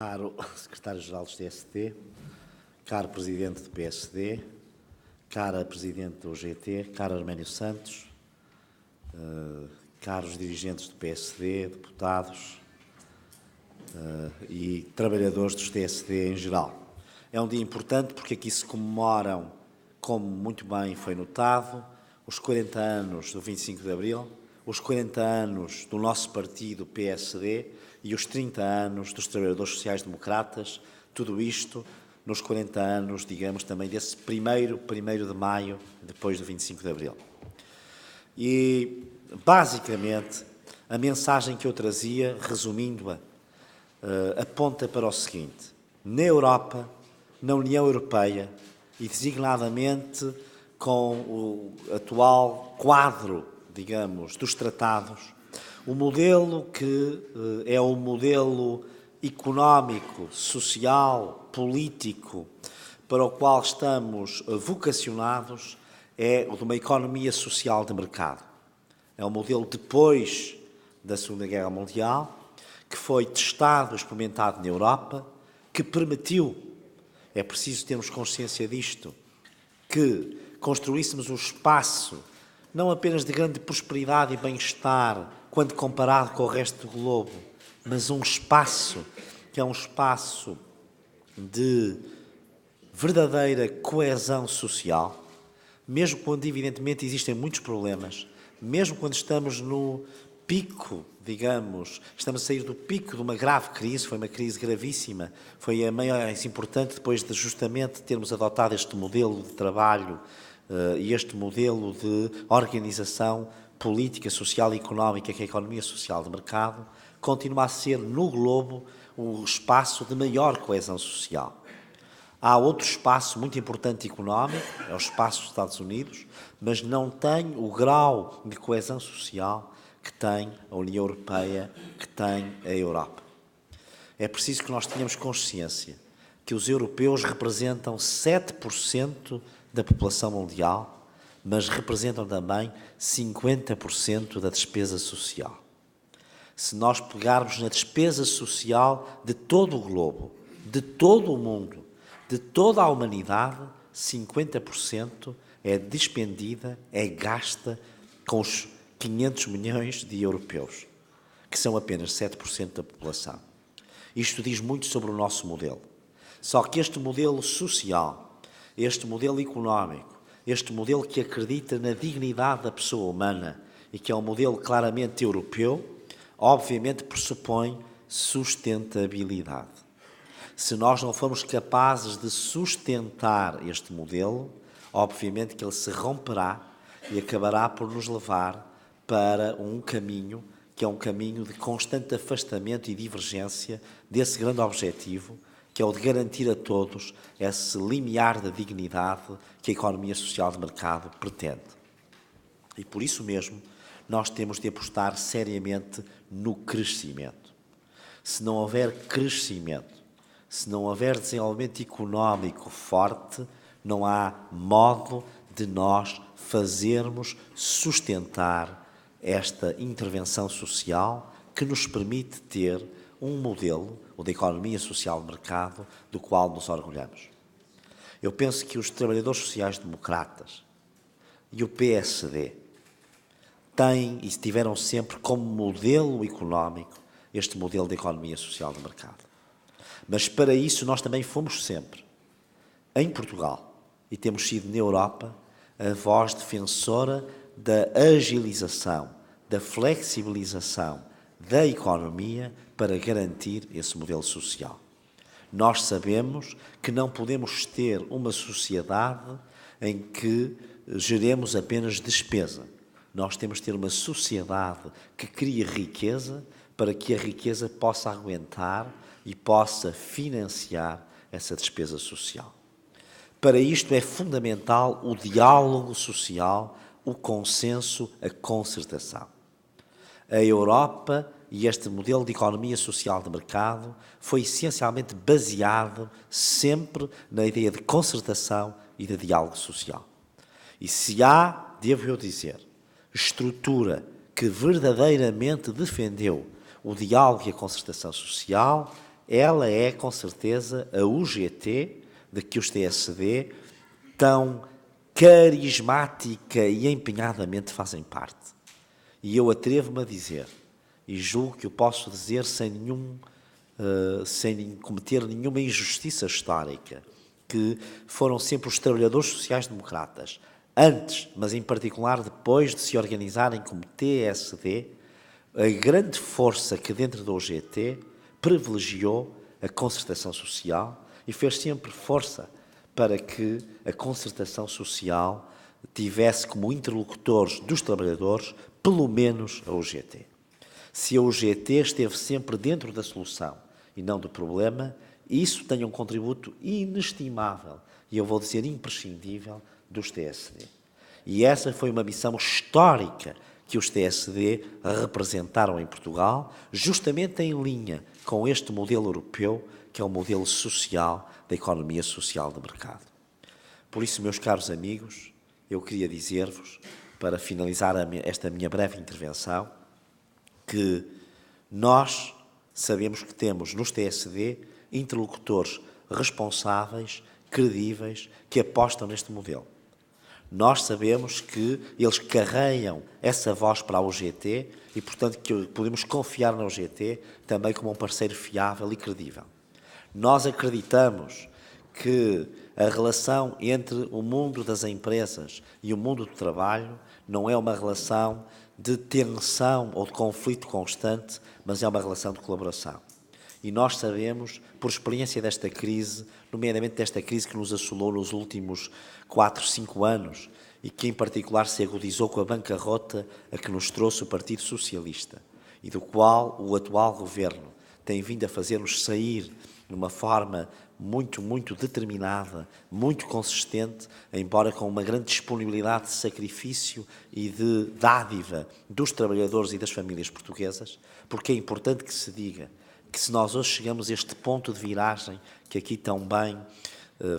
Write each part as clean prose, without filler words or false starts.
Caro Secretário-Geral do TST, caro Presidente do PSD, cara Presidente do UGT, caro Arménio Santos, caros dirigentes do PSD, deputados e trabalhadores dos TST em geral. É um dia importante porque aqui se comemoram, como muito bem foi notado, os 40 anos do 25 de Abril, os 40 anos do nosso partido PSD e os 30 anos dos trabalhadores sociais-democratas, tudo isto nos 40 anos, digamos, também desse primeiro de maio, depois do 25 de Abril. E, basicamente, a mensagem que eu trazia, resumindo-a, aponta para o seguinte: na Europa, na União Europeia e, designadamente, com o atual quadro, digamos, dos tratados, o modelo que é o modelo económico, social, político, para o qual estamos vocacionados, é o de uma economia social de mercado. É um modelo depois da Segunda Guerra Mundial, que foi testado e experimentado na Europa, que permitiu, é preciso termos consciência disto, que construíssemos um espaço não apenas de grande prosperidade e bem-estar quando comparado com o resto do globo, mas um espaço que é um espaço de verdadeira coesão social, mesmo quando, evidentemente, existem muitos problemas, mesmo quando estamos no pico, digamos, estamos a sair do pico de uma grave crise, foi uma crise gravíssima, foi a mais importante depois de justamente termos adotado este modelo de trabalho e este modelo de organização política, social e económica, que é a economia social de mercado, continua a ser, no globo, o espaço de maior coesão social. Há outro espaço muito importante económico, é o espaço dos Estados Unidos, mas não tem o grau de coesão social que tem a União Europeia, que tem a Europa. É preciso que nós tenhamos consciência que os europeus representam 7% da população mundial, mas representam também 50% da despesa social. Se nós pegarmos na despesa social de todo o globo, de todo o mundo, de toda a humanidade, 50% é despendida, é gasta com os 500 milhões de europeus, que são apenas 7% da população. Isto diz muito sobre o nosso modelo. Só que este modelo social, este modelo económico, este modelo que acredita na dignidade da pessoa humana e que é um modelo claramente europeu, obviamente pressupõe sustentabilidade. Se nós não formos capazes de sustentar este modelo, obviamente que ele se romperá e acabará por nos levar para um caminho que é um caminho de constante afastamento e divergência desse grande objetivo, que é o de garantir a todos esse limiar da dignidade que a economia social de mercado pretende. E por isso mesmo, nós temos de apostar seriamente no crescimento. Se não houver crescimento, se não houver desenvolvimento económico forte, não há modo de nós fazermos sustentar esta intervenção social que nos permite ter um modelo, o da economia social de mercado, do qual nos orgulhamos. Eu penso que os trabalhadores sociais-democratas e o PSD têm e tiveram sempre como modelo económico este modelo de economia social de mercado. Mas para isso nós também fomos sempre, em Portugal, e temos sido na Europa, a voz defensora da agilização, da flexibilização da economia para garantir esse modelo social. Nós sabemos que não podemos ter uma sociedade em que geremos apenas despesa. Nós temos de ter uma sociedade que crie riqueza para que a riqueza possa aguentar e possa financiar essa despesa social. Para isto é fundamental o diálogo social, o consenso, a concertação. A Europa e este modelo de economia social de mercado foi essencialmente baseado sempre na ideia de concertação e de diálogo social. E se há, devo eu dizer, estrutura que verdadeiramente defendeu o diálogo e a concertação social, ela é, com certeza, a UGT de que os TSD tão carismática e empenhadamente fazem parte. E eu atrevo-me a dizer, e julgo que eu posso dizer sem cometer nenhuma injustiça histórica, que foram sempre os trabalhadores sociais-democratas, antes, mas em particular depois de se organizarem como TSD, a grande força que dentro da UGT privilegiou a concertação social e fez sempre força para que a concertação social tivesse como interlocutores dos trabalhadores, pelo menos a UGT. Se a UGT esteve sempre dentro da solução e não do problema, isso tem um contributo inestimável, e eu vou dizer imprescindível, dos TSD. E essa foi uma missão histórica que os TSD representaram em Portugal, justamente em linha com este modelo europeu, que é o modelo social da economia social de mercado. Por isso, meus caros amigos, eu queria dizer-vos, para finalizar esta minha breve intervenção, que nós sabemos que temos nos TSD interlocutores responsáveis, credíveis, que apostam neste modelo. Nós sabemos que eles carregam essa voz para a UGT e, portanto, que podemos confiar na UGT também como um parceiro fiável e credível. Nós acreditamos que a relação entre o mundo das empresas e o mundo do trabalho não é uma relação de tensão ou de conflito constante, mas é uma relação de colaboração. E nós sabemos, por experiência desta crise, nomeadamente desta crise que nos assolou nos últimos 4, 5 anos e que em particular se agudizou com a bancarrota a que nos trouxe o Partido Socialista e do qual o atual governo tem vindo a fazer-nos sair de uma forma muito determinada, muito consistente, embora com uma grande disponibilidade de sacrifício e de dádiva dos trabalhadores e das famílias portuguesas, porque é importante que se diga que se nós hoje chegamos a este ponto de viragem que aqui tão bem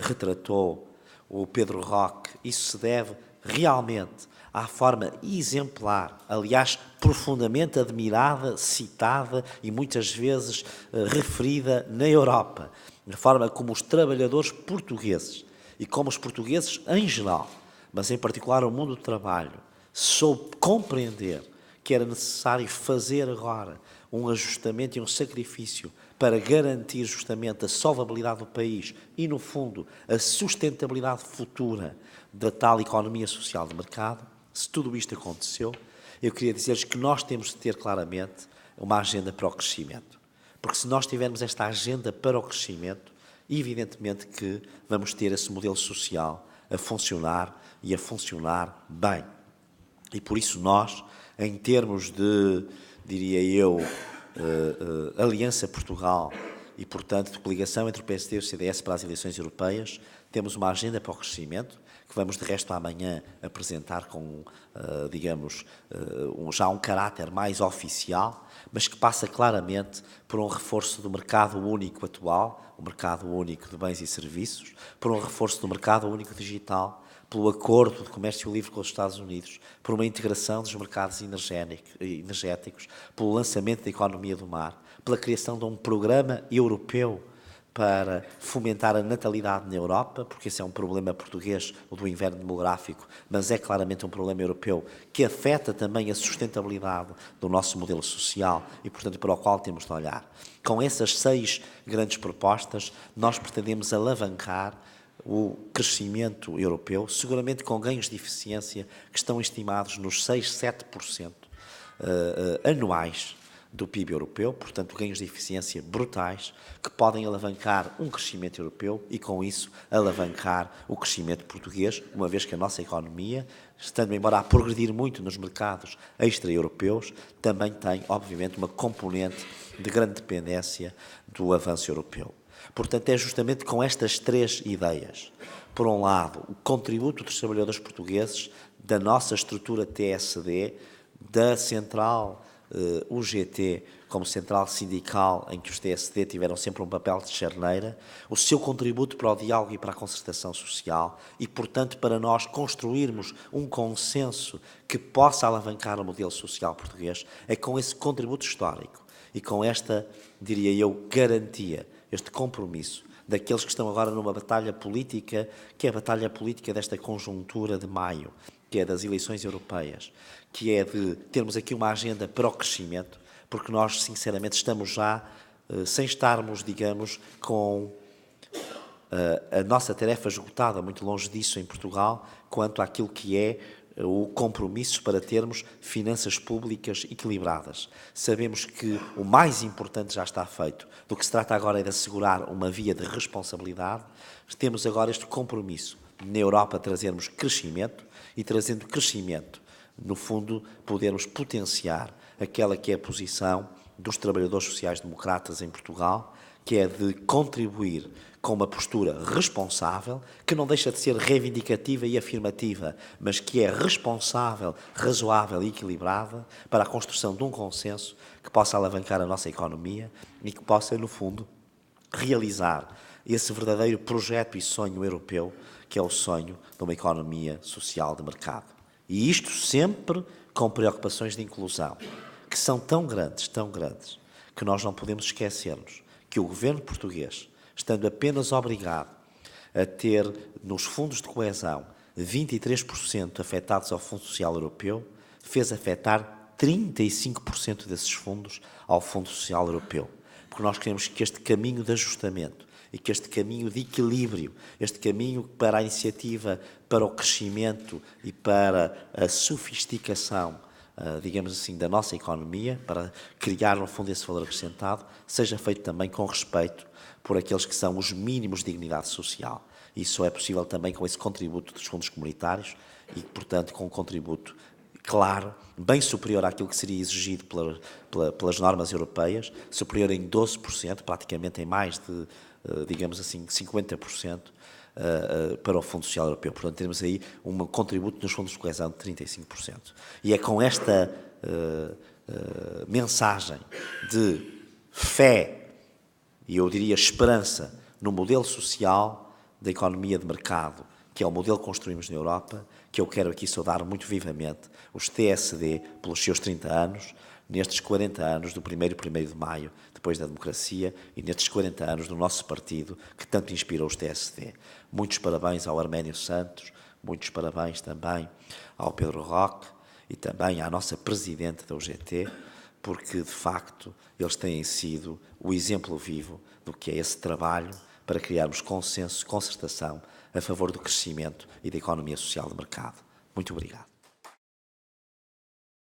retratou o Pedro Roque, isso se deve realmente à forma exemplar, aliás, profundamente admirada, citada e muitas vezes referida na Europa, a forma como os trabalhadores portugueses e como os portugueses em geral, mas em particular o mundo do trabalho, soube compreender que era necessário fazer agora um ajustamento e um sacrifício para garantir justamente a solvabilidade do país e, no fundo, a sustentabilidade futura da tal economia social de mercado. Se tudo isto aconteceu, eu queria dizer-lhes que nós temos de ter claramente uma agenda para o crescimento. Porque se nós tivermos esta agenda para o crescimento, evidentemente que vamos ter esse modelo social a funcionar e a funcionar bem. E por isso nós, em termos de, diria eu, Aliança Portugal e, portanto, de coligação entre o PSD e o CDS para as eleições europeias, temos uma agenda para o crescimento, que vamos, de resto, amanhã apresentar com, digamos, já um caráter mais oficial, mas que passa claramente por um reforço do mercado único atual, o mercado único de bens e serviços, por um reforço do mercado único digital, pelo acordo de comércio livre com os Estados Unidos, por uma integração dos mercados energéticos, pelo lançamento da economia do mar, pela criação de um programa europeu para fomentar a natalidade na Europa, porque esse é um problema português, o do inverno demográfico, mas é claramente um problema europeu que afeta também a sustentabilidade do nosso modelo social e, portanto, para o qual temos de olhar. Com essas 6 grandes propostas, nós pretendemos alavancar o crescimento europeu, seguramente com ganhos de eficiência que estão estimados nos 6, 7% anuais do PIB europeu, portanto, ganhos de eficiência brutais que podem alavancar um crescimento europeu e, com isso, alavancar o crescimento português, uma vez que a nossa economia, estando embora a progredir muito nos mercados extra-europeus, também tem, obviamente, uma componente de grande dependência do avanço europeu. Portanto, é justamente com estas 3 ideias. Por um lado, o contributo dos trabalhadores portugueses, da nossa estrutura TSD, da central UGT como central sindical, em que os TSD tiveram sempre um papel de charneira, o seu contributo para o diálogo e para a concertação social e, portanto, para nós construirmos um consenso que possa alavancar o modelo social português, é com esse contributo histórico e com esta, diria eu, garantia, este compromisso daqueles que estão agora numa batalha política, que é a batalha política desta conjuntura de maio, que é das eleições europeias, que é de termos aqui uma agenda para o crescimento, porque nós, sinceramente, estamos já, sem estarmos, digamos, com a nossa tarefa esgotada, muito longe disso em Portugal, quanto àquilo que é o compromisso para termos finanças públicas equilibradas. Sabemos que o mais importante já está feito. Do que se trata agora é de assegurar uma via de responsabilidade. Temos agora este compromisso na Europa trazermos crescimento e, trazendo crescimento, no fundo, podermos potenciar aquela que é a posição dos trabalhadores sociais-democratas em Portugal, que é de contribuir com uma postura responsável, que não deixa de ser reivindicativa e afirmativa, mas que é responsável, razoável e equilibrada para a construção de um consenso que possa alavancar a nossa economia e que possa, no fundo, realizar esse verdadeiro projeto e sonho europeu, que é o sonho de uma economia social de mercado. E isto sempre com preocupações de inclusão, que são tão grandes, que nós não podemos esquecermos que o governo português, estando apenas obrigado a ter nos fundos de coesão 23% afetados ao Fundo Social Europeu, fez afetar 35% desses fundos ao Fundo Social Europeu. Porque nós queremos que este caminho de ajustamento e que este caminho de equilíbrio, este caminho para a iniciativa, para o crescimento e para a sofisticação, digamos assim, da nossa economia, para criar, no fundo, esse valor acrescentado, seja feito também com respeito por aqueles que são os mínimos de dignidade social. Isso é possível também com esse contributo dos fundos comunitários e, portanto, com um contributo claro, bem superior àquilo que seria exigido pelas normas europeias, superior em 12%, praticamente em mais de, digamos assim, 50%, para o Fundo Social Europeu. Portanto, temos aí um contributo nos fundos de coesão de 35%. E é com esta mensagem de fé, e eu diria esperança, no modelo social da economia de mercado, que é o modelo que construímos na Europa, que eu quero aqui saudar muito vivamente os TSD pelos seus 30 anos, nestes 40 anos do 1º de maio, depois da democracia, e nestes 40 anos do nosso partido, que tanto inspirou os TSD. Muitos parabéns ao Arménio Santos, muitos parabéns também ao Pedro Roque e também à nossa presidente da UGT, porque, de facto, eles têm sido o exemplo vivo do que é esse trabalho para criarmos consenso, concertação a favor do crescimento e da economia social de mercado. Muito obrigado.